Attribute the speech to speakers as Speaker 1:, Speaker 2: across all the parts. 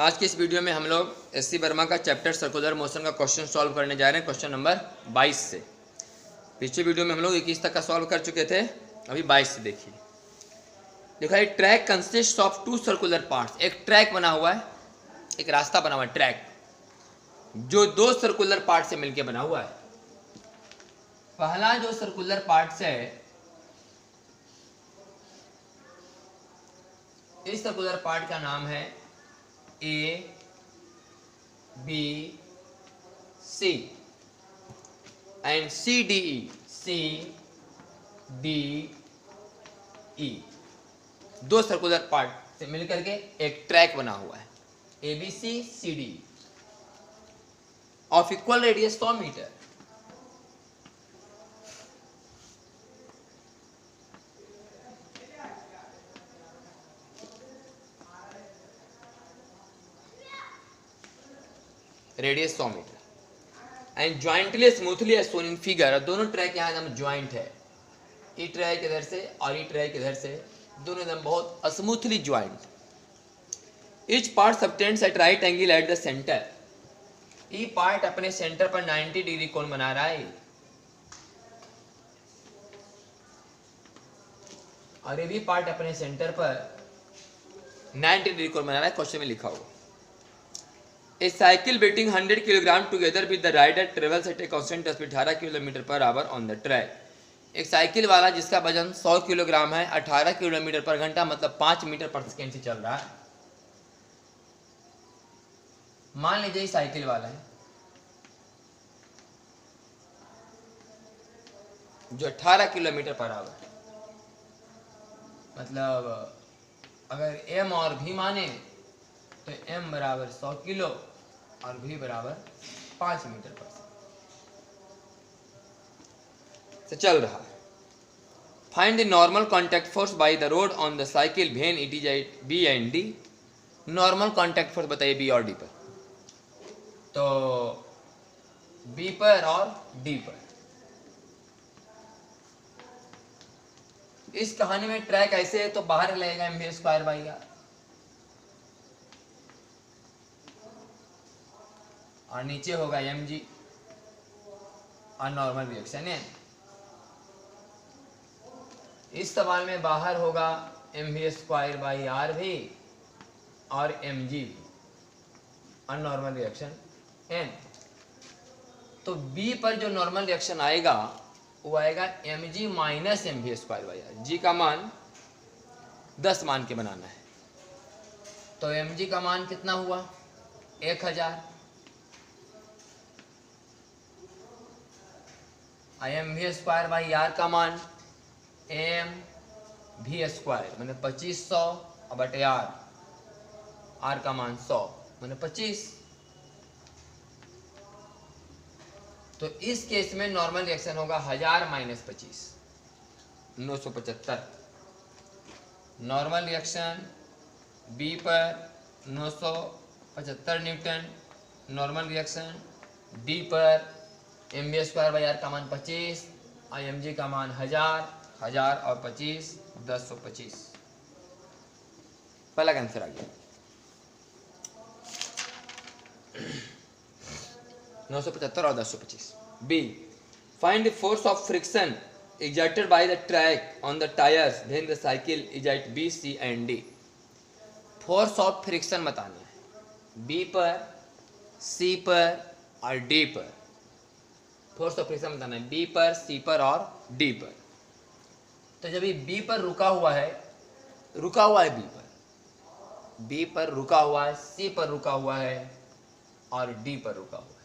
Speaker 1: आज की इस वीडियो में हम लोग एस सी वर्मा का चैप्टर सर्कुलर मोशन का क्वेश्चन सॉल्व करने जा रहे हैं, क्वेश्चन नंबर 22 से। पिछले वीडियो में हम लोग 21 तक का सॉल्व कर चुके थे, अभी 22 से देखिए। देखा है, track consist of two circular parts. एक ट्रैक बना हुआ है, एक रास्ता बना हुआ है, ट्रैक जो दो सर्कुलर पार्ट से मिलकर बना हुआ है। पहला जो सर्कुलर पार्ट है, इस सर्कुलर पार्ट का नाम है A B C and C D E. C D E दो सर्कुलर पार्ट से मिलकर के एक ट्रैक बना हुआ है, A B C C D of equal radius 100 metre. Radius 100 metre and jointly smoothly as shown in figure. दोनों track यहाँ एकदम ज्वाइंट है, ई ट्रैक इधर से और ई ट्रैक इधर से, दोनों एकदम बहुत smoothly joint. Each part subtends at right angle at the centre. E part अपने सेंटर पर 90 डिग्री कोण बना रहा है और ये भी पार्ट अपने सेंटर पर 90 डिग्री कोण बना रहा है। क्वेश्चन में लिखा हुआ, A cycle weighing 100 kg together with the rider travels at a constant speed 18 km/h on the track। एक साइकिल वाला जिसका वजन 100 किलोग्राम है, 18 किलोमीटर पर घंटा मतलब 5 मीटर पर सेकेंड से चल रहा है। मान लीजिए साइकिल वाला है जो 18 किलोमीटर पर आवर, मतलब अगर m और v माने तो m बराबर 100 किलो और v बराबर 5 मीटर पर से चल रहा है। Find the normal contact force by the road on the cycle when it is at B and D. Normal contact force बताइए बी और डी पर। तो बी पर और डी पर। इस कहानी में ट्रैक ऐसे है तो बाहर लगेगा mv स्क्वायर बाई आर और नीचे होगा mg और नॉर्मल रिएक्शन है। इस सवाल में बाहर होगा mv स्क्वायर बाई आर भी और mg भी और नॉर्मल रिएक्शन n। तो b पर जो नॉर्मल रिएक्शन आएगा वो आएगा mg minus mv square by R. g का मान 10 मान के बनाना है, तो mg का मान कितना हुआ 1000। mv स्क्वायर बाई आर का मान mv स्क्वायर मैंने 2500 और बटे आर का मान 100 मैंने 25। तो इस केस में नॉर्मल रिएक्शन होगा 1000 माइनस 25 975। नॉर्मल रिएक्शन बी पर 975 न्यूटन, नॉर्मल रिएक्शन डी पर mv स्क्वायर बाई आर का मान 25 और mg का मान 1000 और 25 1025। पहला का आंसर आ गया 975 और 1025। B find the force of friction exerted by the track on the tires when the cycle is at B, C and D। Force of friction बताना है B पर, C पर और D पर। फोर्स ऑफ फ्रिक्शन बताना है B पर, C पर और D पर। तो जब ये B पर रुका हुआ है B पर रुका हुआ है, C पर रुका हुआ है और D पर रुका हुआ है।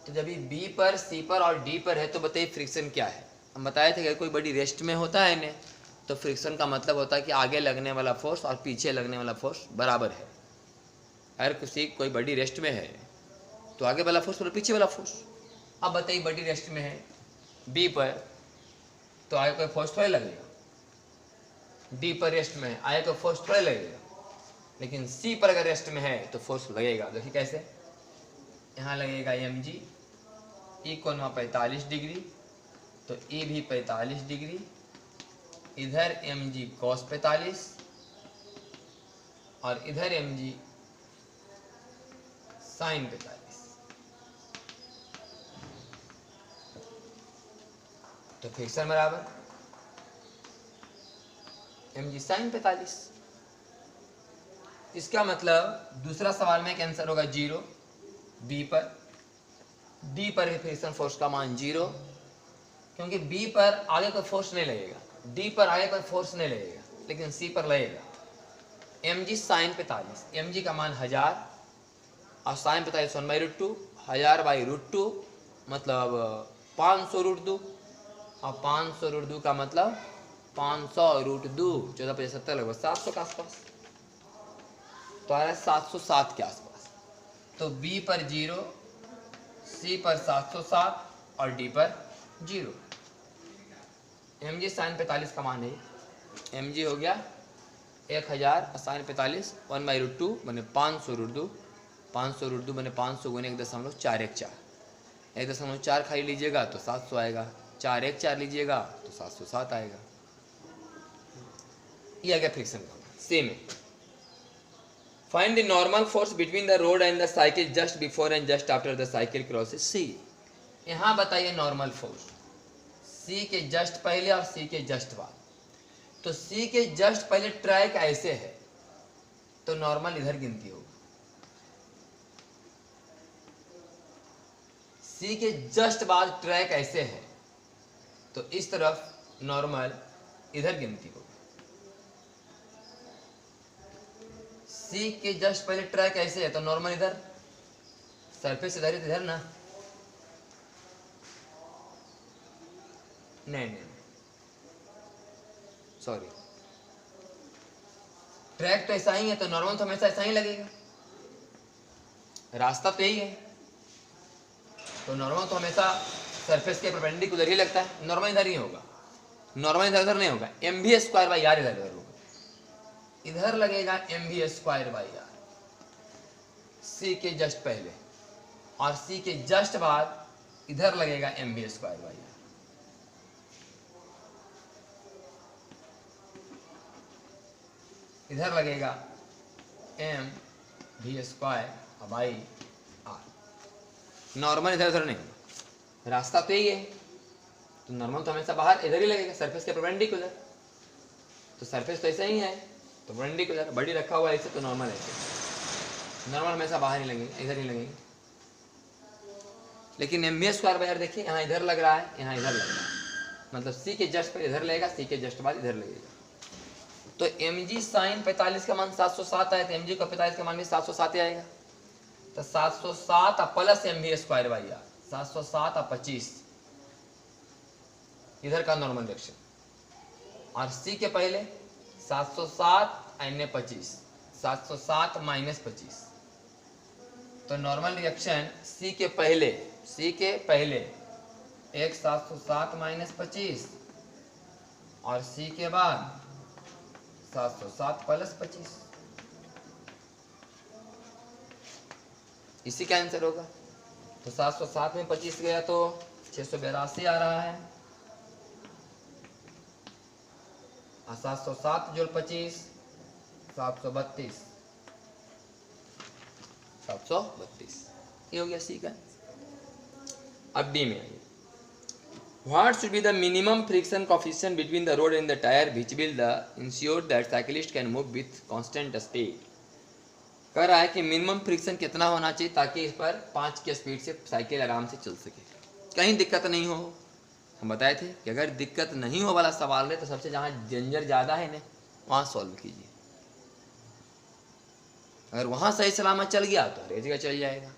Speaker 1: तो जब ये B पर, C पर और D पर है तो बताइए फ्रिक्शन क्या है। हम बताए थे कि कोई बड़ी रेस्ट में होता है इन्हें तो फ्रिक्शन का मतलब होता है कि आगे लगने वाला फोर्स और पीछे लगने वाला फोर्स बराबर है। अगर कोई बड़ी रेस्ट में है तो आगे वाला फोर्स और पीछे वाला फोर्स। अब बताइए बड़ी रेस्ट में है B पर तो आगे कोई फोर्स थोड़ा लगेगा, D पर रेस्ट में है आगे कोई फोर्स थोड़ा लगेगा, लेकिन C पर अगर रेस्ट में है तो फोर्स लगेगा। देखिए कैसे, यहाँ लगेगा mg, E कोण 45 डिग्री तो E भी 45 डिग्री, इधर mg cos 45 और इधर mg साइन 45। तो फ्रिक्शन बराबर mg साइन 45। इसका मतलब दूसरा सवाल में आंसर होगा 0 बी पर। डी पर फ्रिक्शन फोर्स का मान 0, क्योंकि बी पर आगे कोई फोर्स नहीं लगेगा, डी पर आगे कोई फोर्स नहीं लगेगा, लेकिन सी पर लगेगा। mg साइन 45, mg का मान 1000 और साइन 45 1/√2, 1000/√2 मतलब 500√2 और 500√2 का मतलब 500√2 14×5 लगभग 700 के आसपास, तो आ रहा है 707 के आसपास। तो बी पर 0, सी पर 707 और डी पर 0। mg साइन 45 का मान है, mg हो गया 1000 और साइन 45 1/√2 बने 500√2, 500√2 बने 500 गुने 1.414, 1.4 खाली लीजिएगा तो 700 आएगा, 414 लीजिएगा तो 707 आएगा। ये आ गया फ्रिक्शन का। सेम है, find the normal force between the road and the cycle just before and just after the cycle crosses C. यहाँ बताइए नॉर्मल फोर्स सी के जस्ट पहले और सी के जस्ट बाद। तो सी के जस्ट पहले ट्रैक ऐसे है तो नॉर्मल इधर गिनती होगा, सी के जस्ट बाद ट्रैक ऐसे है तो इस तरफ नॉर्मल इधर गिनती होगी। सी के जस्ट पहले ट्रैक ऐसे है तो नॉर्मल इधर, सरफेस इधर है, इधर ना, नहीं सॉरी, ट्रैक तो ऐसा ही है तो नॉर्मल तो हमेशा ऐसा ही लगेगा, रास्ता तो यही है तो नॉर्मल तो हमेशा सरफेस के परपेंडिकुलर ही लगता है, नॉर्मल इधर ही होगा, नॉर्मल इधर नहीं होगा। mv²/r इधर होगा, इधर लगेगा mv²/r सी के जस्ट पहले, और सी के जस्ट बाद इधर लगेगा mv²/r। इधर लगेगा mv²/r। नॉर्मल इधर उधर नहीं, रास्ता तो यही है तो नॉर्मल तो हमेशा बाहर इधर ही लगेगा, सरफेस के परपेंडिकुलर, तो सरफेस तो ऐसा ही है तो परपेंडिकुलर, बड़ी रखा हुआ ऐसे तो नॉर्मल ऐसे, नॉर्मल हमेशा बाहर ही लगेंगे, इधर ही लगेंगे। लेकिन mv²/r देखिए यहाँ इधर लग रहा है, यहाँ इधर लग रहा है, मतलब सी के जस्ट पर इधर लगेगा, सी के जस्ट बाद इधर लगेगा। तो mg साइन 45 का मान 707 आया, तो mg का 45 का मान भी 707 ही आएगा, तो 707 प्लस mv²/r, 707 और 25 इधर का नॉर्मल रिएक्शन, और सी के पहले 707 अन्य 25, 707 माइनस 25, तो नॉर्मल रिएक्शन सी के पहले एक 707 माइनस 25 और सी के बाद 707 प्लस 25, इसी का आंसर होगा। तो 707 में 25 गया तो 682 आ रहा है, और 707 जोड़ 25 732, 732, ये हो गया सी का। अब डी में आइए, What should be the minimum friction coefficient between the road and the tire which will ensure that cyclist can move with constant speed? कह रहा है कि मिनिमम फ्रिक्शन कितना होना चाहिए ताकि इस पर 5 की स्पीड से साइकिल आराम से चल सके, कहीं दिक्कत नहीं हो। हम बताए थे कि अगर दिक्कत नहीं हो वाला सवाल है तो सबसे जहाँ डेंजर ज़्यादा है ना वहाँ सॉल्व कीजिए, अगर वहाँ सही सलामत चल गया तो हर जगह चल जाएगा।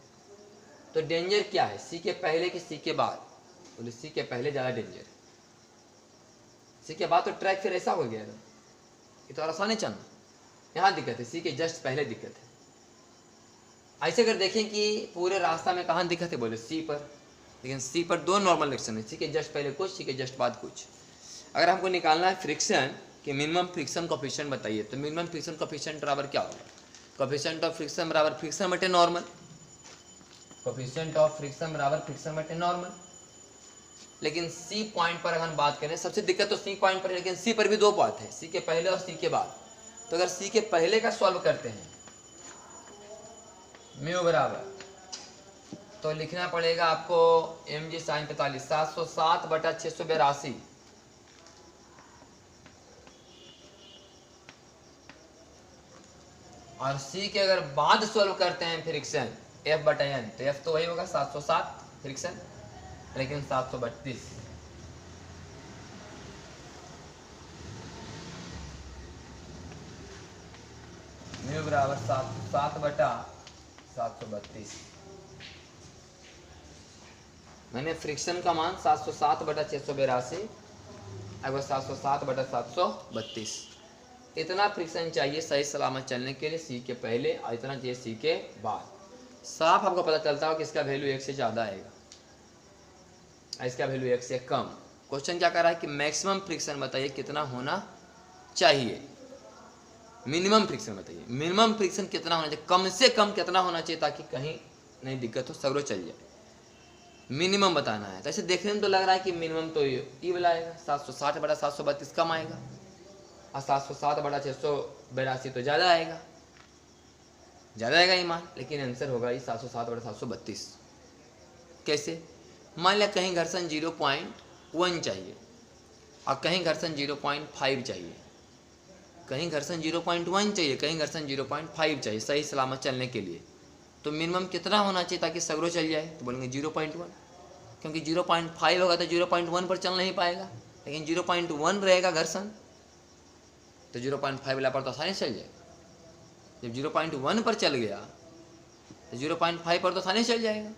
Speaker 1: तो डेंजर क्या है, सी के पहले कि सी के बाद? बोले सी के पहले ज़्यादा डेंजर है, सी के बाद तो ट्रैक फिर ऐसा हो गया ये तो आसानी चलना, यहाँ दिक्कत है, सी के जस्ट पहले दिक्कत है। ऐसे अगर देखें कि पूरे रास्ता में कहाँ दिक्कत है, बोले सी पर, लेकिन सी पर दो नॉर्मल रिएक्शन है, सी के जस्ट पहले कुछ, सी के जस्ट बाद कुछ। अगर हमको निकालना है फ्रिक्शन कि मिनिमम फ्रिक्शन कोएफिशिएंट बताइए, तो मिनिमम फ्रिक्शन कोएफिशिएंट बराबर क्या होगा? कोएफिशिएंट ऑफ फ्रिक्शन बराबर फ्रिक्शन बटे नॉर्मल, कोएफिशिएंट ऑफ फ्रिक्शन बराबर फ्रिक्शन बटे नॉर्मल। लेकिन सी पॉइंट पर अगर बात करें, सबसे दिक्कत तो सी पॉइंट पर है, लेकिन सी पर भी दो बात है, सी के पहले और सी के बाद। तो अगर सी के पहले का सॉल्व करते हैं म्यू बराबर तो लिखना पड़ेगा आपको mg sin 45 707/682 और c के अगर बाद सॉल्व करते हैं फ्रिक्शन F/n तो F तो वही होगा 707 फ्रिक्शन, लेकिन 732 म्यू बराबर 707/732। मैंने फ्रिक्शन का मान 707/682 अगर 707/732 इतना फ्रिक्शन चाहिए सही सलामत चलने के लिए सी के पहले और इतना चाहिए सी के बाद। साफ आपको पता चलता हो कि इसका वैल्यू 1 से ज़्यादा आएगा, इसका वैल्यू 1 से कम। क्वेश्चन क्या कर रहा है कि मैक्सिमम फ्रिक्शन बताइए कितना होना चाहिए, मिनिमम फ्रिक्शन बताइए, मिनिमम फ्रिक्शन कितना होना चाहिए, कम से कम कितना होना चाहिए ताकि कहीं नहीं दिक्कत हो, सगरो चल जाए। मिनिमम बताना है। तो ऐसे देखने में तो लग रहा है कि मिनिमम तो ये वाला आएगा 760/732 कम आएगा और 707/682 तो ज़्यादा आएगा, ज़्यादा आएगा ये मान, लेकिन आंसर होगा ये 707/732। कैसे? मान लिया कहीं घर्षण 0.1 चाहिए और कहीं घर्षण 0.5 चाहिए, कहीं घर्षण 0.1 चाहिए, कहीं घर्षण 0.5 चाहिए सही सलामत चलने के लिए। तो मिनिमम कितना होना चाहिए ताकि सगरो चल जाए? तो बोलेंगे 0.1, क्योंकि 0.5 होगा तो 0.1 पर चल नहीं पाएगा, लेकिन 0.1 रहेगा घर्षण तो 0.5 वाला पर तो आसानी से चल जाएगा। जब 0.1 पर चल गया तो 0.5 पर तो आसानी से चल जाएगा।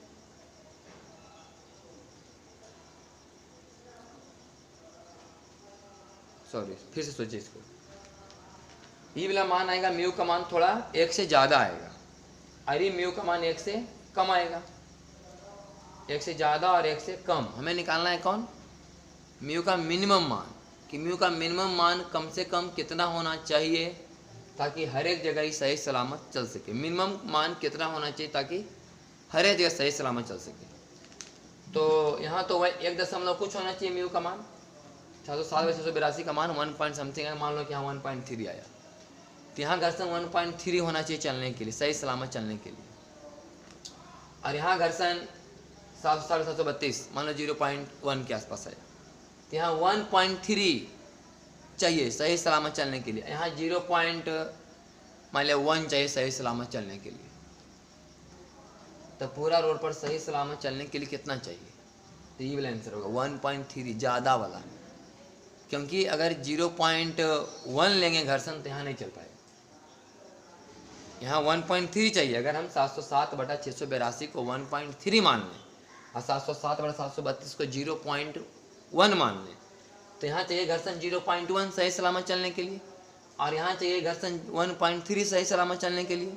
Speaker 1: सॉरी, फिर से सोचिए इसको। ये वाला मान आएगा, म्यू का मान थोड़ा 1 से ज़्यादा आएगा, अरे म्यू का मान 1 से कम आएगा। 1 से ज़्यादा और 1 से कम हमें निकालना है कौन? म्यू का मिनिमम मान, कि म्यू का मिनिमम मान कम से कम कितना होना चाहिए ताकि हर एक जगह ही सही सलामत चल सके। मिनिमम मान कितना होना चाहिए ताकि हर एक जगह सही सलामत चल सके। तो यहाँ तो वह 1 दशमलव कुछ होना चाहिए म्यू का मान, 607/682 का मान 1 पॉइंट समथिंग है, मान लो कि यहाँ 1.3 आया, तो यहाँ घर्षण 1.3 होना चाहिए चलने के लिए, सही सलामत चलने के लिए। और यहाँ घर्षण 707/732 मान लो 0.1 के आसपास आया, तो यहाँ 1.3 चाहिए सही सलामत चलने के लिए, यहाँ 0.1 चाहिए सही सलामत चलने के लिए। तो पूरा रोड पर सही सलामत चलने के लिए कितना चाहिए? तो ये वाला आंसर होगा 1.3, ज़्यादा वाला, क्योंकि अगर 0.1 लेंगे घर्षण तो यहाँ नहीं चल पाएगा। यहाँ 1.3 चाहिए। अगर हम 707/682 को 1.3 मान लें और 707/732 को 0.1 मान लें तो यहाँ चाहिए घर्षण 0.1 सही सलामत चलने के लिए और यहाँ चाहिए घर्षण 1.3 सही सलामत चलने के लिए।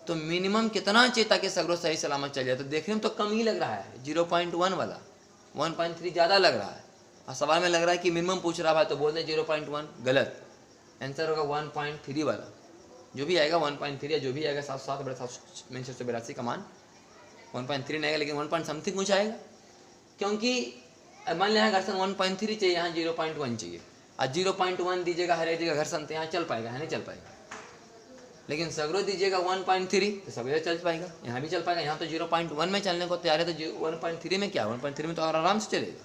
Speaker 1: तो मिनिमम कितना चाहिए ताकि सगरो सही सलामत चल जाए? तो देखने में तो कम ही लग रहा है 0.1 वाला, 1.3 ज़्यादा लग रहा है और सवाल में लग रहा है कि मिनिमम पूछ रहा है, तो बोल दें 0.1, गलत। आंसर होगा 1.3 वाला, जो भी आएगा 1.3 या जो भी आएगा 707/682 का मान 1.3 नहीं आएगा, लेकिन 1 पॉइंट समथिंग कुछ आएगा, क्योंकि मान लिया घर्षण 1.3 चाहिए, यहाँ 0.1 चाहिए और 0.1 दीजिएगा हर एक जगह घर्षण, तो यहाँ चल पाएगा? है नहीं चल पाएगा। लेकिन सगरो दीजिएगा 1.3 तो सब जगह चल पाएगा, यहाँ भी चल पाएगा। यहाँ तो 0.1 में चलने को तैयार है, तो 1.3 में क्या, 1.3 में तो आराम से चलेगा।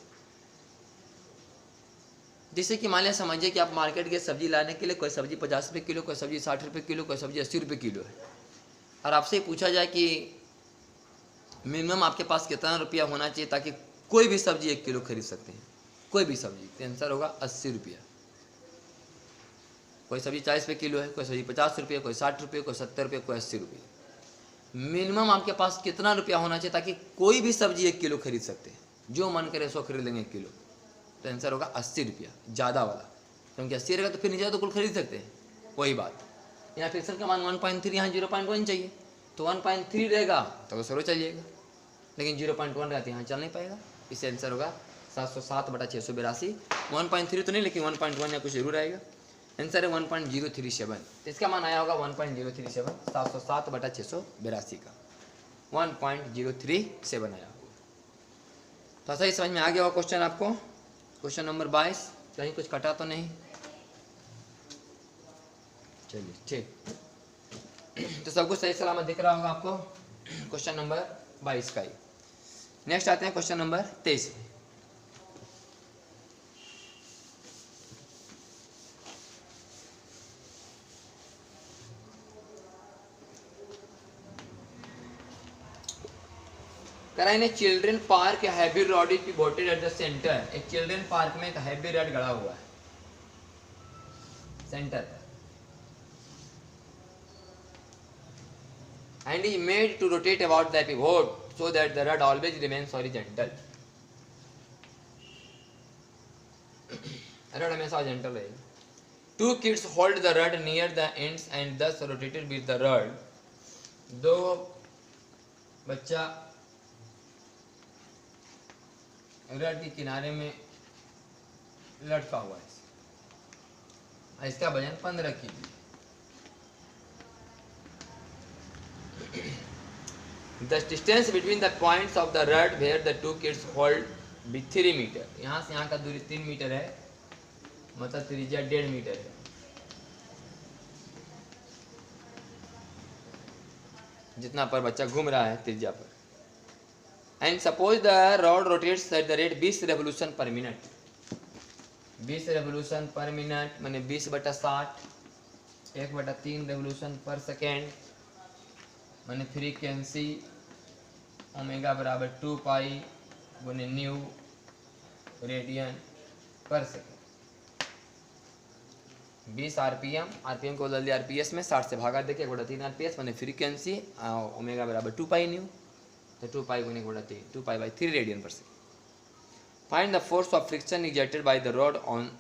Speaker 1: जैसे कि मान लिया समझिए कि आप मार्केट के सब्जी लाने के लिए, कोई सब्जी 50 रुपये किलो, कोई सब्जी 60 रुपये किलो, कोई सब्जी 80 रुपये किलो है, और आपसे पूछा जाए कि मिनिमम आपके पास कितना रुपया होना चाहिए ताकि कोई भी सब्जी 1 किलो खरीद सकते हैं, कोई भी सब्जी, तो आंसर होगा 80 रुपया। कोई सब्जी 40 रुपये किलो है, कोई सब्जी 50 रुपये, कोई 60 रुपये, कोई 70 रुपये, कोई 80 रुपये। मिनिमम आपके पास कितना रुपया होना चाहिए ताकि कोई भी सब्जी 1 किलो खरीद सकते हैं, जो मन करे सो खरीद लेंगे 1 किलो, तो आंसर होगा 80 रुपया, ज़्यादा वाला, क्योंकि 80 रहेगा तो फिर नीचे तो कुल खरीद सकते हैं। वही बात यहाँ फ्रिक्शन का मान 1.3, यहाँ 0.1 चाहिए, तो 1.3 रहेगा तो सरो चलिएगा, लेकिन 0.1 रहती है यहाँ चल नहीं पाएगा। इससे आंसर होगा 707/682। 1.3 तो नहीं, लेकिन 1.1 या कुछ जरूर आएगा। आंसर है 1.037, तो इसका मान आया होगा 1.037, 707/682 का 1.037 आया होगा। तो ऐसा ही समझ में आ गया होगा क्वेश्चन आपको। क्वेश्चन नंबर 22, कहीं कुछ कटा तो नहीं? चलिए ठीक, तो सब कुछ सही सलामत दिख रहा होगा आपको। क्वेश्चन नंबर 22 का ही नेक्स्ट आते हैं क्वेश्चन नंबर 23। करा in children park heavy rod is pivoted eight the centre. एक चिल्ड्रन पार्क में एक हैवी रॉड गड़ा हुआ है सेंटर पर, and is made to rotate about the pivot so that the rod always remains horizontal। Rod हमेशा horizontal रहेगी। Two kids hold the rod near the ends and thus rotated with the rod। दो बच्चा rod के किनारे में लटका हुआ है। इसका वजन 15 kg। The distance between the points of the rod where the two kids hold be 3 मीटर। यहाँ से यहाँ का दूरी 3 मीटर है, मतलब त्रिज्या 1.5 मीटर है। जितना पर बच्चा घूम रहा है त्रिज्या पर। And suppose the rod rotates at the rate 20 revolution per minute। 20 revolution per minute माने 20/60, 1/3 revolution per second माने फ्रीक्वेंसी ओमेगा बराबर 2 पाई गुने न्यू रेडियन पर सेकेंड। 20 आरपीएम, आरपीएम को बदल दिया आरपीएस में, 60 से भागा देके 1/3 आरपीएस माने फ्रीक्वेंसी ओमेगा बराबर 2 पाई न्यू, तो 2 पाई गुने 1/3, 2 पाई बाई 3 रेडियन पर second. Find the force of friction exerted by the rod on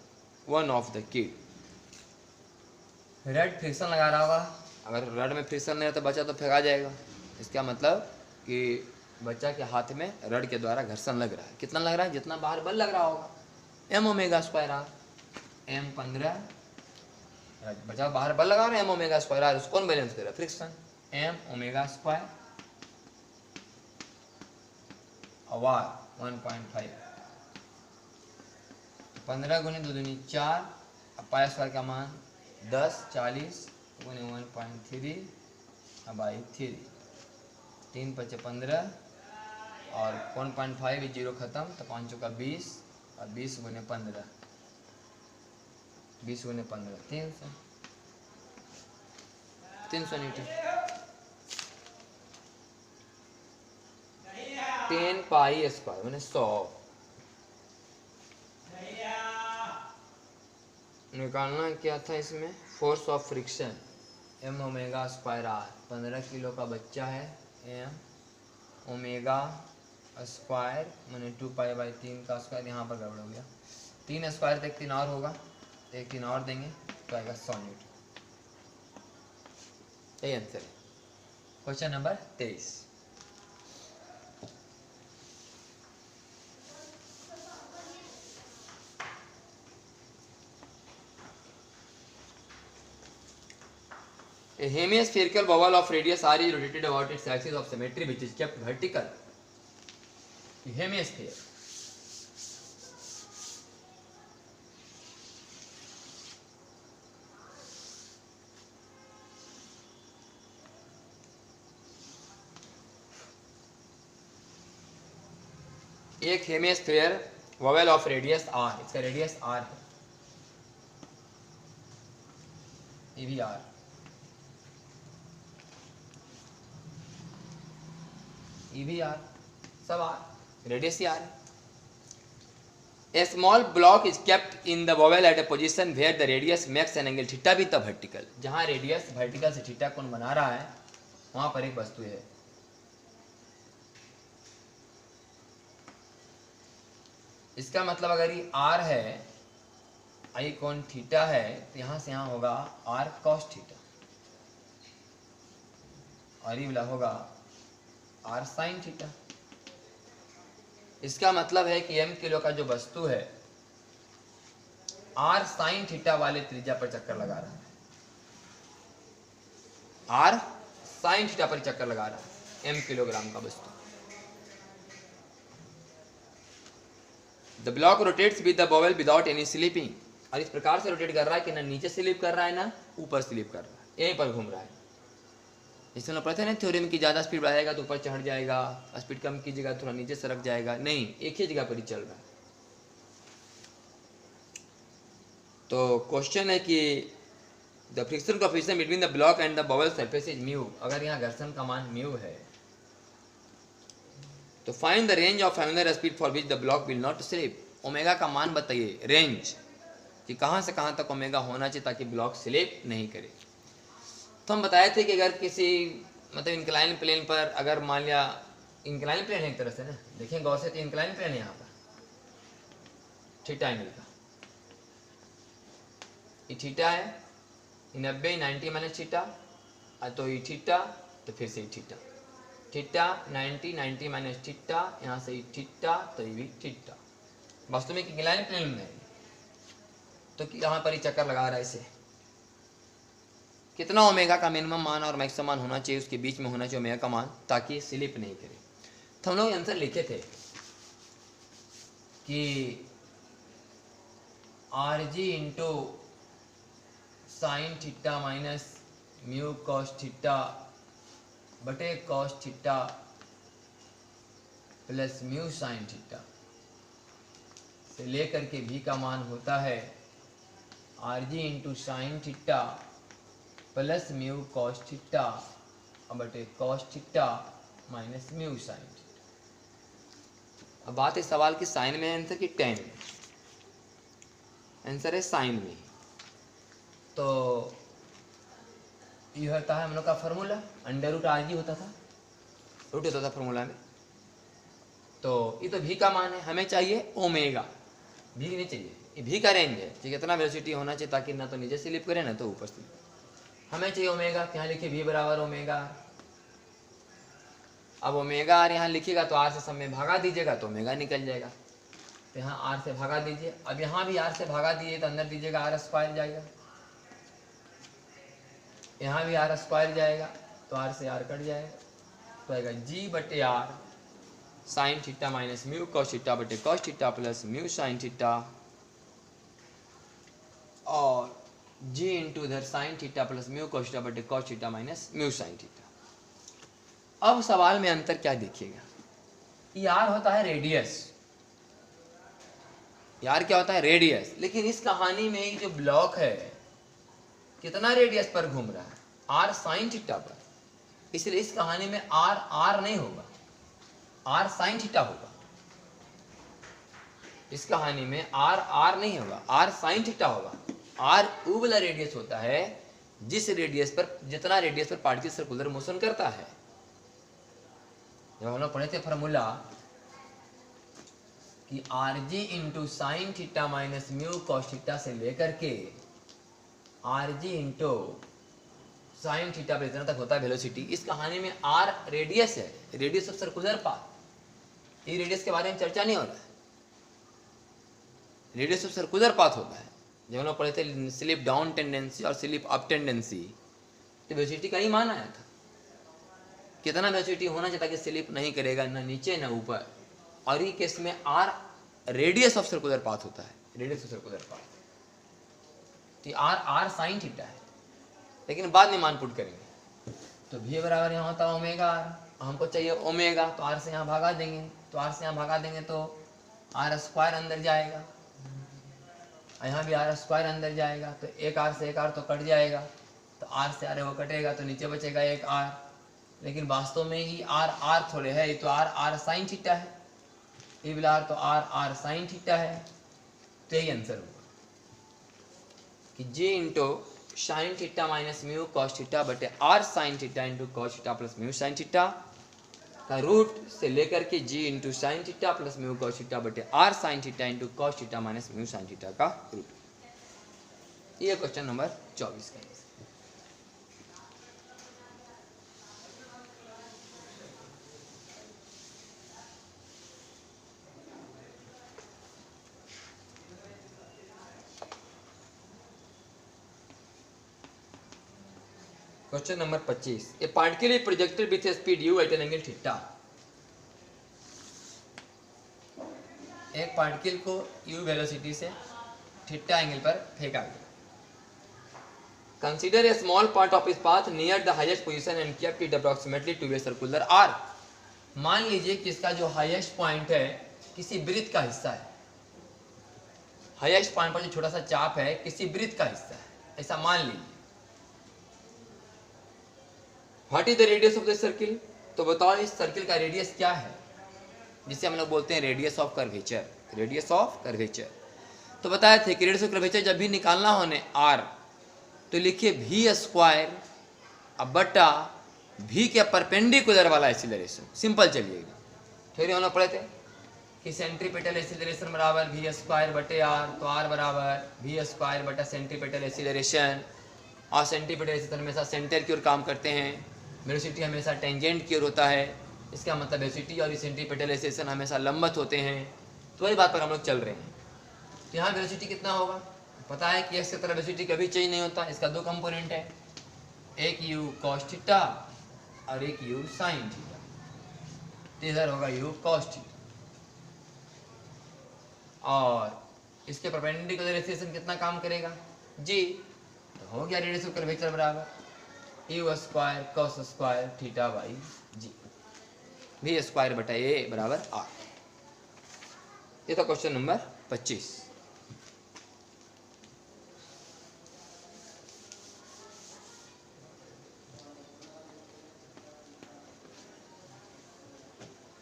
Speaker 1: one of the kid. Rod friction लगा रहा होगा, अगर रड में फ्रिक्शन नहीं है तो बच्चा तो फेंका जाएगा। इसका मतलब कि बच्चा के हाथ में रड के द्वारा घर्षण लग रहा है। कितना लग रहा है? जितना बाहर बल लग रहा होगा, M omega square R. M 15, बच्चा बाहर बल लगा रहा है, एम ओमेगा स्क्वायर आर। उसको कौन बैलेंस कर रहा है? Friction. M omega square R 1.5, 15 गुने 2 दूनी 4, पाई स्क्वायर का मान 10, 40 गुने 1.3 बाई 3, 3 × 5 = 15 और 1.5 जीरो खत्म तो 5 का 20 और 20 गुने 15, 20 गुने 15 300 न्यूटन। 10 पाई स्क्वायर मैंने 100। निकालना क्या था इसमें? Force of friction M omega square R. 15 kilo का बच्चा है, एम ओमेगा स्क्वायर मैंने 2 पाई बाई 3 का स्क्वायर। यहाँ पर गड़बड़ हो गया, 3 स्क्वायर तो 1 3 और होगा, 1 3 और देंगे तो आएगा 100 न्यूटन। यही आंसर है question number 23। A hemispherical ball of radius r is rotated about its axis of symmetry which is kept vertical। Hemisphere एक hemisphere bowl of radius R, इसका रेडियस आर है, ये भी आर, ये भी आर, सब आर, रेडियस ही R है। A small block is kept in the vowel at a position where the radius makes an angle theta with the vertical। जहाँ रेडियस वर्टिकल से थीटा कोण बना रहा है वहां पर एक वस्तु है। इसका मतलब अगर ये r है, आई कोण थीटा है, तो यहाँ से यहाँ होगा r cos थीटा और ये वाला होगा r sin थीटा। इसका मतलब है कि m किलो का जो वस्तु है r sin थीटा वाले त्रिज्या पर चक्कर लगा रहा है, r sin थीटा पर चक्कर लगा रहा है m किलोग्राम का वस्तु। The block rotates with the bowel without any slipping। और इस प्रकार से रोटेट कर रहा है कि ना नीचे स्लिप कर रहा है ना ऊपर स्लिप कर रहा है, यहीं पर घूम रहा है। जैसे हम पढ़ते हैं ना थ्योरी में कि ज़्यादा स्पीड बढ़ाएगा तो ऊपर चढ़ जाएगा, स्पीड कम कीजिएगा थोड़ा नीचे सरक जाएगा, नहीं, एक ही जगह पर ही चल रहा है। तो क्वेश्चन है कि the friction coefficient between the block and the bubble surface is mu. अगर यहाँ घर्षण का मान म्यू है तो find the range of final speed for which the block will not slip. Omega का मान बताइए, रेंज कि कहाँ से कहाँ तक ओमेगा होना चाहिए ताकि ब्लॉक स्लिप नहीं करे। तो हम बताए थे कि अगर किसी मतलब इंक्लाइन प्लेन पर, अगर मान लिया इंक्लाइन प्लेन है एक तरह से ना, देखें गौर से, तो इंक्लाइन प्लेन है यहाँ पर थीटा एंगल का, ये थीटा है, 90 90 माइनस थीटा, तो ये थीटा, तो फिर से थीटा, थीटा 90 90 माइनस थीटा, यहाँ से थीटा, तो ये भी थीटा। वास्तव में इंक्लाइन प्लेन में है तो यहाँ पर ही चक्कर लगा रहा है इसे। कितना ओमेगा का मिनिमम मान और मैक्सिमम मान होना चाहिए, उसके बीच में होना चाहिए ओमेगा का मान, ताकि स्लिप नहीं करे। तो हम लोग आंसर लिखे थे कि RG into sine theta minus mu cos theta बटे cos theta plus mu sine theta से लेकर के भी का मान होता है RG into sine theta plus mu cos theta बटे cos theta minus mu sine theta. अब बात है सवाल की साइन में आंसर की टेन में, आंसर है साइन में। तो ये होता है हम लोग का फॉर्मूला, अंडर रूट RG होता था, रूट होता था फॉर्मूला में। तो ये तो भी का मान है, हमें चाहिए ओमेगा, भी नहीं चाहिए, ये भी का रेंज है कि कितना वेलोसिटी होना चाहिए ताकि ना तो नीचे स्लिप करे ना तो ऊपर स्लिप। हमें चाहिए ओमेगा, यहाँ लिखिए भी बराबर ओमेगा। अब ओमेगा आर यहाँ लिखिएगा तो आर से सब में भागा दीजिएगा तो ओमेगा निकल जाएगा, तो यहाँ आर से भागा दीजिए। अब यहाँ भी आर से भागा दीजिए तो अंदर दीजिएगा आर स्क्वायर जाएगा, यहाँ भी आर स्क्वायर जाएगा तो आर से आर कट जाएगा, तो आएगा जी बटे R sine theta minus mu cos theta बटे cos theta plus mu sine theta, और जी इंटू इधर sign theta plus mu cos theta बटे cos theta minus mu sine theta. अब सवाल में अंतर क्या देखिएगा, यार होता है रेडियस, यार क्या होता है रेडियस, लेकिन इस कहानी में ये जो ब्लॉक है कितना रेडियस पर घूम रहा है, आर साइन थीटा पर, इसलिए इस कहानी में आर आर नहीं होगा, आर साइन थीटा होगा। इस कहानी में आर आर नहीं होगा, आर साइन थीटा होगा। आर वो वाला रेडियस होता है जिस रेडियस पर, जितना रेडियस पर पार्टिकल सर्कुलर मोशन करता है। जब हम लोग पढ़े थे फॉर्मूला कि RG into sine theta minus mu cos theta से लेकर के RG इंटू साइन थीटा पर इतना तक होता है वेलोसिटी। इस कहानी में R रेडियस है, रेडियस ऑफ सर्कुलर पाथ। ये रेडियस के बारे में चर्चा नहीं हो रहा है, रेडियस ऑफ सर्कुलर पाथ होता है। जब हम लोग पढ़े थे स्लिप डाउन टेंडेंसी और स्लिप अप टेंडेंसी, तो वेलोसिटी का ही मान आया था, कितना वेलोसिटी होना चाहिए ताकि स्लिप नहीं करेगा, ना नीचे ना ऊपर। और ये केस में R radius of circular path होता है, रेडियस ऑफ सर्कुलर पाथ, तो आर आर साइन थीटा है, लेकिन बाद में मान पुट करेंगे। तो भी बराबर यहाँ होता है ओमेगा आर, हमको चाहिए ओमेगा, तो आर से यहाँ भागा देंगे, तो आर से यहाँ भागा देंगे तो आर स्क्वायर अंदर जाएगा, यहाँ भी आर स्क्वायर अंदर जाएगा, तो एक आर से एक आर तो कट जाएगा, तो आर से आर वो कटेगा तो नीचे बचेगा एक आर। लेकिन वास्तव में ही आर आर थोड़े है, ये तो आर आर साइन थीटा है, ये वाला आर तो आर आर साइन थीटा है। तो यही आंसर होगा कि J into sine theta minus mu cos theta बटे R sine theta into cos theta plus mu sine theta का रूट से लेकर के G into sine theta plus mu cos theta बटे R sine theta into cos theta minus mu sine theta का root. ये question number 24 का। Question number 25, a particle is projected with speed u at an angle theta. एक particle को u velocity से theta angle पर फेंका गया। Consider a small part of इस path near the highest position and keep it approximately to a circular arc. मान लीजिए कि इसका जो हाईएस्ट पॉइंट है किसी वृत्त का हिस्सा है, हाईएस्ट पॉइंट पर जो छोटा सा चाप है किसी वृत्त का हिस्सा है, ऐसा मान लीजिए। What is the radius of the circle, तो बताओ इस सर्किल का रेडियस क्या है, जिसे हम लोग बोलते हैं radius of curvature. Radius of curvature तो बताए थे कि रेडियस ऑफ कर्वेचर जब भी निकालना होने आर तो लिखिए v स्क्वायर अब बटा v के परपेंडिकुलर वाला एक्सीलरेशन। सिंपल चलिएगा, थ्योरी हम लोग पढ़े थे कि सेंट्रीपिटल एक्सीलरेशन बराबर v स्क्वायर बटे आर, तो आर बराबर v स्क्वायर बटा सेंट्रीपिटल एक्सीलरेशन। और सेंट्रीपिटल एक्सीलरेशन हमेशा सेंटर की ओर काम करते हैं, वेलोसिटी हमेशा टेंजेंट की ओर होता है, इसका मतलब वेलोसिटी और सेंट्रीपिटल एक्सीलरेशन हमेशा लंबवत होते हैं। तो वही बात पर हम लोग चल रहे हैं। तो यहाँ वेलोसिटी कितना होगा, पता है कि एक्स की तरह वेलोसिटी कभी चेंज नहीं होता, इसका दो कंपोनेंट है, एक u cos थीटा और एक u sin थीटा, तो इधर होगा u cos थीटा। और इसके परपेंडिकुलर एक्सीलरेशन कितना काम करेगा g, तो हो गया रेडियस ऑफ कर्वेचर बराबर u square cos square theta by g, v square बटा a बराबर r। ये था question number 25।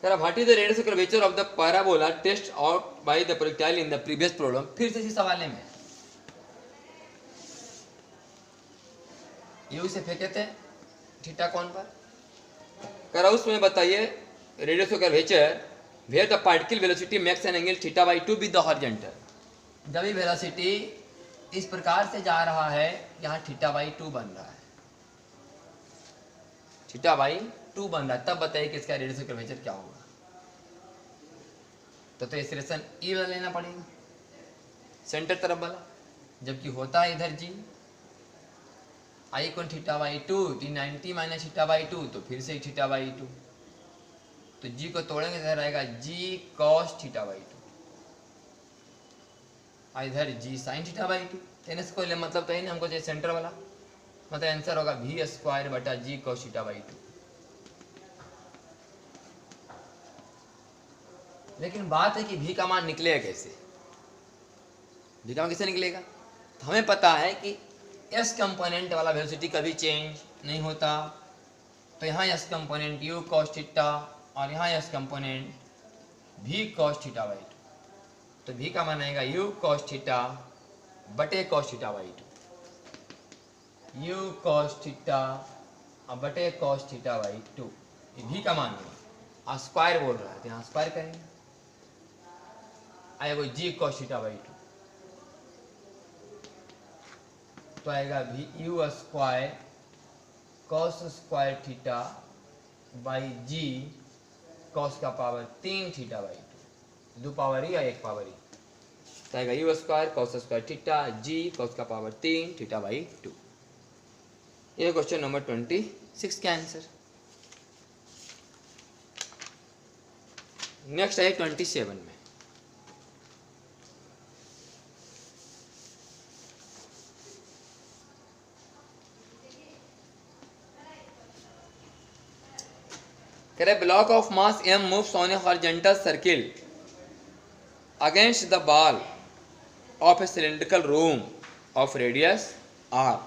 Speaker 1: What is the radius of curvature of the parabola test out by the projectile in the previous problem. फिर से इसी सवाल में you से फेंके थे थीटा कौन पर, करा उसमें बताइए radius of curvature where the particle velocity makes an angle theta by 2 with the horizontal. जब भी वेलोसिटी इस प्रकार से जा रहा है यहाँ थीटा बाई 2 बन रहा है, थीटा बाई 2 बन रहा है, तब बताइए कि इसका रेडियस ऑफ कर्वेचर क्या होगा। तो एक्सीलरेशन ई वाला लेना पड़ेगा सेंटर तरफ वाला, जबकि होता है इधर जी आई कौन theta by 2, 90 minus theta by 2, तो फिर से थीटा बाई 2, तो जी को तोड़ेंगे इधर आएगा जी कॉस थीटा बाई 2, इधर जी साइन थीटा बाई 2। तो इसको मतलब तो है ना हमको चाहिए सेंटर वाला, मतलब आंसर होगा v स्क्वायर बटा जी कॉस थीटा बाई 2। लेकिन बात है कि v का मान निकलेगा कैसे, v का मान कैसे निकलेगा, तो हमें पता है कि s कंपोनेंट वाला वेलोसिटी कभी चेंज नहीं होता, तो यहाँ s component u cos theta और यहाँ s component v cos theta by 2, तो v का मान आएगा u cos थीटा बटे cos theta by 2, u cos theta बटे cos थीटा बाई 2, ये v का मान है। स्क्वायर बोल रहा है तो यहाँ स्क्वायर करेंगे, आएगा g cos थीटा बाई 2, तो आएगा v u square cos square theta by g cos का पावर 3 थीटा बाई 2, 2 पावर ही या 1 पावर ही, तो आएगा u square cos square theta g cos का पावर 3 थीटा बाई 2। ये क्वेश्चन नंबर 26 का आंसर। नेक्स्ट है 27 में, a block of mass m moves on a horizontal circle against the wall of a cylindrical room of radius r.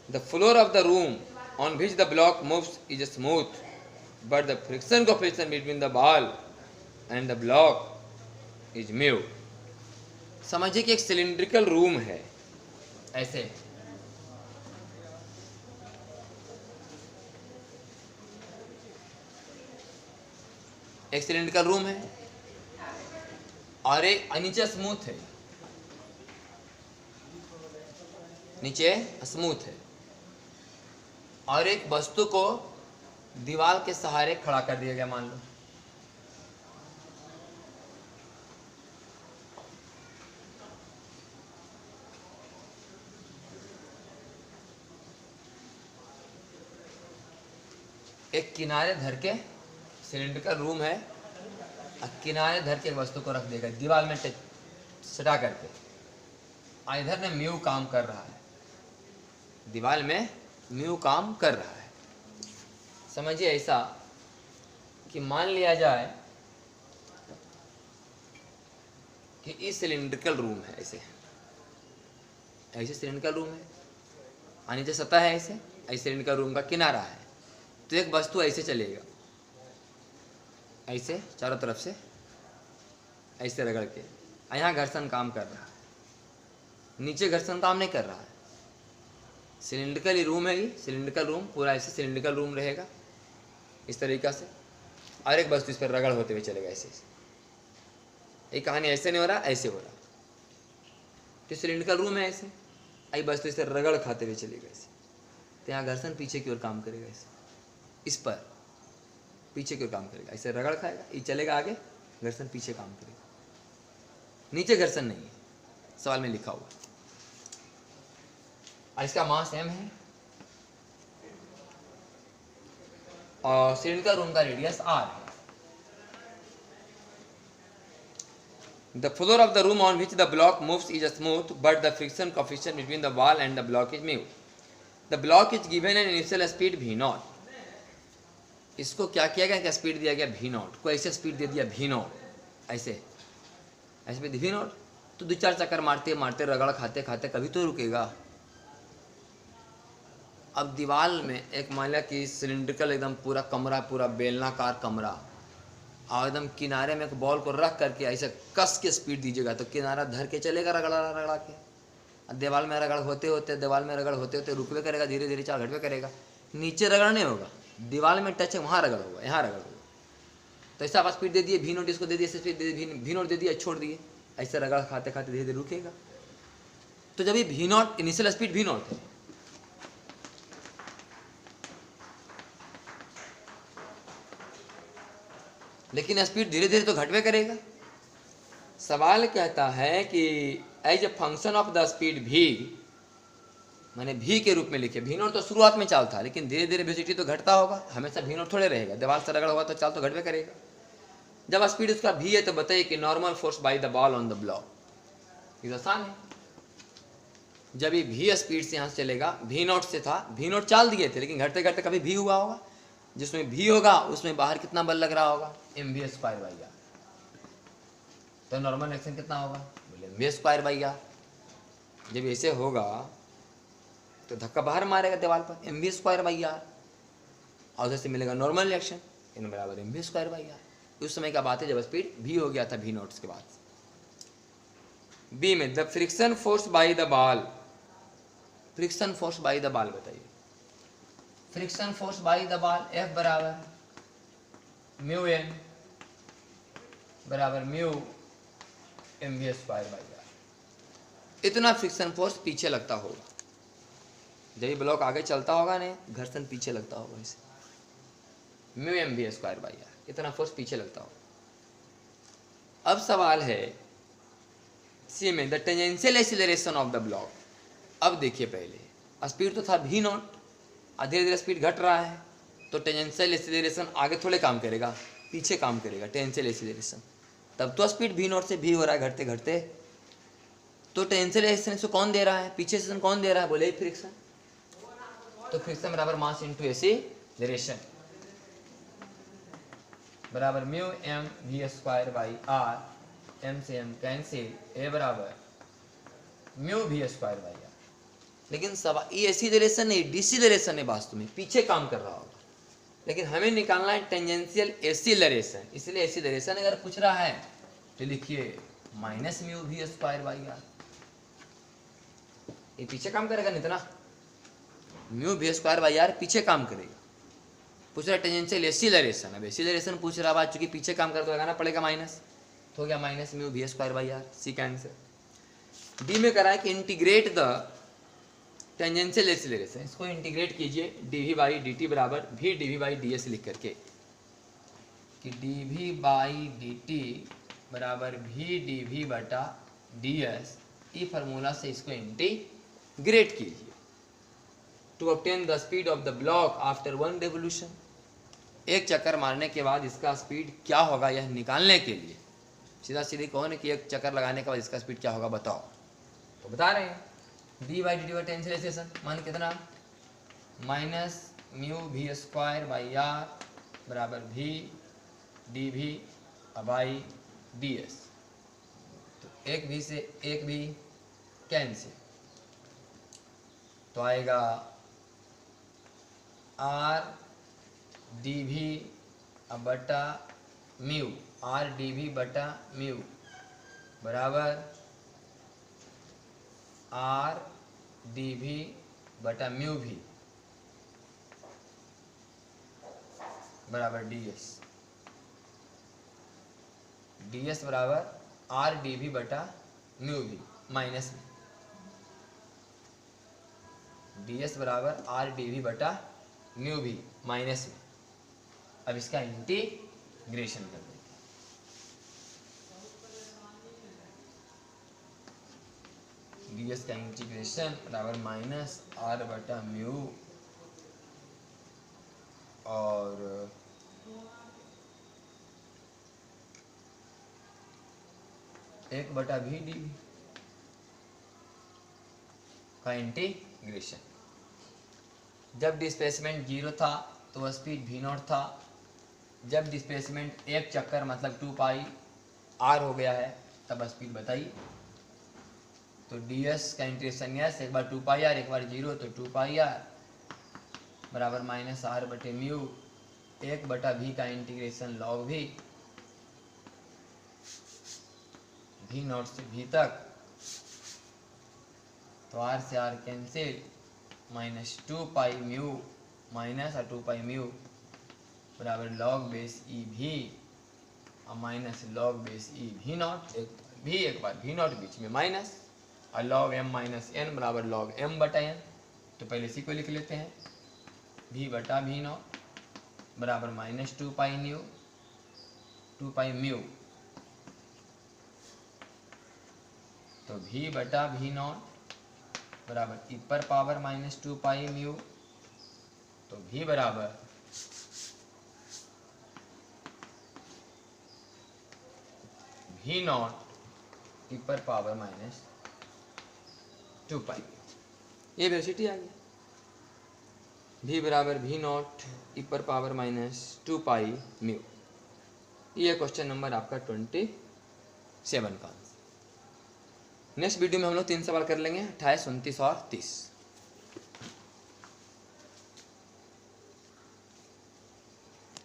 Speaker 1: The floor of the room on which the block moves is smooth, but the friction coefficient between the ball and the block is mu. समझिए कि एक cylindrical room है, ऐसे एक cylindrical room है और एक नीचे स्मूथ है, नीचे स्मूथ है, और एक वस्तु को दीवार के सहारे खड़ा कर दिया गया। मान लो एक किनारे धर के सिलिंड्रिकल रूम है, किनारे धर के वस्तु को रख देगा दीवार में सटा करके, इधर में म्यू काम कर रहा है, दीवार में म्यू काम कर रहा है। समझिए ऐसा कि मान लिया जाए कि इस सिलिंड्रिकल रूम है, ऐसे ऐसे सिलिंड्रिकल रूम है, और नीचे सतह है, ऐसे ऐसे सिलिंड्रिकल रूम का किनारा है। तो एक वस्तु ऐसे चलेगा, ऐसे चारों तरफ से ऐसे रगड़ के, यहाँ घर्षण काम कर रहा है, नीचे घर्षण काम नहीं कर रहा है। सिलिंड्रिकल रूम है, ये सिलिंड्रिकल रूम पूरा ऐसे सिलिंड्रिकल रूम रहेगा इस तरीक़ा से, और एक वस्तु इस पर रगड़ होते हुए चलेगा ऐसे। ये कहानी ऐसे नहीं हो रहा, ऐसे हो रहा। तो सिलिंड्रिकल रूम है ऐसे, आई वस्तु इस पर रगड़ खाते हुए चलेगा ऐसे, तो यहाँ घर्षण पीछे की ओर काम करेगा ऐसे, इस पर पीछे की ओर काम करेगा, ऐसे रगड़ खाएगा, ये चलेगा आगे, घर्षण पीछे काम करेगा, नीचे घर्षण नहीं है, सवाल में लिखा हुआ। और इसका मास m है और सिलिंड्रिकल रूम का रेडियस r है। The floor of the room on which the block moves is smooth, but the friction coefficient between the wall and the block is mu. The block is given an initial speed v0. इसको क्या किया गया, क्या speed दिया गया v0, को ऐसे speed दे दिया v0, ऐसे ऐसे भी v0, तो 2-4 चक्कर मारते मारते रगड़ खाते खाते कभी तो रुकेगा। अब दीवार में एक मान लिया कि सिलिंड्रिकल एकदम पूरा कमरा, पूरा बेलनाकार कमरा, और एकदम किनारे में एक बॉल को रख करके ऐसे कस के स्पीड दीजिएगा तो किनारा धर के चलेगा रगड़ा रगड़ा के। दीवार में रगड़ होते होते रुकवे करेगा, धीरे धीरे चाल घटवे करेगा, नीचे रगड़ नहीं होगा, दीवार में टच है वहाँ रगड़ होगा, यहाँ रगड़ होगा। तो ऐसा आप स्पीड दे दिए v0, इसको दे दिए स्पीड दे दिए v0 दे दिया, छोड़ दिए, ऐसे रगड़ खाते खाते धीरे धीरे रुकेगा। तो जब ये v0 इनिशियल स्पीड v0 है, लेकिन स्पीड धीरे धीरे तो घटवे करेगा। सवाल कहता है कि as a function of the speed v, मैंने v के रूप में लिखे, v0 तो शुरुआत में चाल था, लेकिन धीरे धीरे वेलोसिटी तो घटता होगा, हमेशा v0 थोड़े रहेगा, दीवार से रगड़ होगा तो चाल तो घटवे करेगा। जब स्पीड उसका v है तो बताइए कि normal force by the ball on the block, ये आसान है। जब ये v स्पीड से यहाँ से चलेगा, v0 से था, v0 चाल दिए थे, लेकिन घटते घटते कभी v हुआ होगा, जिसमें v होगा उसमें बाहर कितना बल लग रहा होगा, mv²/r। तो नॉर्मल एक्शन कितना होगा, बोले mv²/r। जब ऐसे होगा तो धक्का बाहर मारेगा दीवार पर, mv²/r, और उधर से मिलेगा नॉर्मल रिएक्शन, इन बराबर mv²/r। उस समय का बात है जब स्पीड v हो गया था v0 के बाद। बी में the friction force by the ball, friction force by the ball बताइए। Friction force by the ball F बराबर μn बराबर म्यू mv²/r। इतना फ्रिक्शन फोर्स पीछे लगता होगा, जब ये ब्लॉक आगे चलता होगा नहीं, घर्षण पीछे लगता होगा, इसे म्यू mv²/r, इतना फोर्स पीछे लगता होगा। अब सवाल है सी में the tangential acceleration of the block. अब देखिए पहले स्पीड तो था v0, धीरे धीरे स्पीड घट रहा है, तो टेंजेंशियल एक्सीलरेशन आगे थोड़े काम करेगा, पीछे काम करेगा टेंजेंशियल एक्सीलरेशन। तब तो स्पीड v0 से v हो रहा है घटते घटते, तो टेंजेंशियल एक्सीलरेशन कौन दे रहा है, पीछे से कौन दे रहा है, बोले फ्रिक्शन। तो फ्रिक्शन बराबर मास इनटू एक्सीलरेशन बराबर म्यू mv²/r, m से m कैंसिल, a बराबर म्यू v²/r। लेकिन सवाल ये एक्सीलरेशन नहीं, डिसीलरेशन है, वास्तव में पीछे काम कर रहा होगा, लेकिन हमें निकालना है टेंजेंशियल एक्सीलरेशन। इसलिए एक्सीलरेशन अगर पूछ रहा है तो लिखिए माइनस म्यू v²/r। ये पीछे काम करेगा नहीं, इतना म्यू v²/r पीछे काम करेगा। पूछ रहा है टेंजेंशियल एक्सीलरेशन, अब एक्सीलरेशन पूछ रहा है, चूंकि पीछे काम कर तो लगाना पड़ेगा माइनस, तो हो गया माइनस म्यू v²/r, सी का आंसर। डी में करा है कि इंटीग्रेट द टेंजेंशियल एक्सीलरेशन, इसको इंटीग्रेट कीजिए dv/dt बराबर v dv/ds लिख करके, कि dv/dt बराबर v dv/ds, ई फार्मूला से इसको इंटीग्रेट कीजिए to obtain the speed of the block after 1 revolution. एक चक्कर मारने के बाद इसका स्पीड क्या होगा यह निकालने के लिए सीधा सीधी कहो ना कि एक चक्कर लगाने के बाद इसका स्पीड क्या होगा बताओ। तो बता रहे हैं D by D T by tense relation मान कितना minus mu V square by R बराबर V D V by D S. तो एक भी से एक भी कैंसिल, तो आएगा आर डी वी बटा म्यू, आर डी वी बटा म्यू बराबर आर डी वी बटा म्यू भी बराबर डी एस। डी एस बराबर आर डी वी बटा म्यू भी माइनस में, डी एस बराबर आर डी वी बटा म्यू भी माइनस में। अब इसका इंटीग्रेशन कर देते हैं। डी एस का इंटीग्रेशन बराबर माइनस आर बटा म्यू और एक बटा भी डी का इंटीग्रेशन। जब डिस्प्लेसमेंट 0 था तो स्पीड v नॉट था, जब डिस्प्लेसमेंट एक चक्कर मतलब 2 पाई r हो गया है तब स्पीड बताइए। तो ds का इंटीग्रेशन यस, एक बार 2 पाई r एक बार 0 तो 2 पाई r बराबर माइनस आर बटे म्यू, एक बटा भी का इंटीग्रेशन लॉग भी नॉट से भी तक, तो r से r कैंसिल, माइनस 2 पाई म्यू माइनस 2 पाई म्यू बराबर लॉग बेस ई भी और माइनस लॉग बेस ई भी नॉट, एक बार भी नॉट बीच में माइनस और लॉग m माइनस n बराबर लॉग m बटा n। तो पहले इसी को लिख लेते हैं, भी बटा भी नॉट बराबर माइनस 2 पाई न्यू 2 पाई म्यू, तो भी बटा भी नॉट बराबर ई पर पावर माइनस 2 पाई म्यू, तो भी बराबर भी नॉट ई पर पावर माइनस 2 पाई, ये वेलोसिटी आ गई। भी बराबर भी नॉट ई पर पावर माइनस 2 पाई म्यू। ये क्वेश्चन नंबर आपका 27 का। नेक्स्ट वीडियो में हम लोग 3 सवाल कर लेंगे, 28, 29 और 30।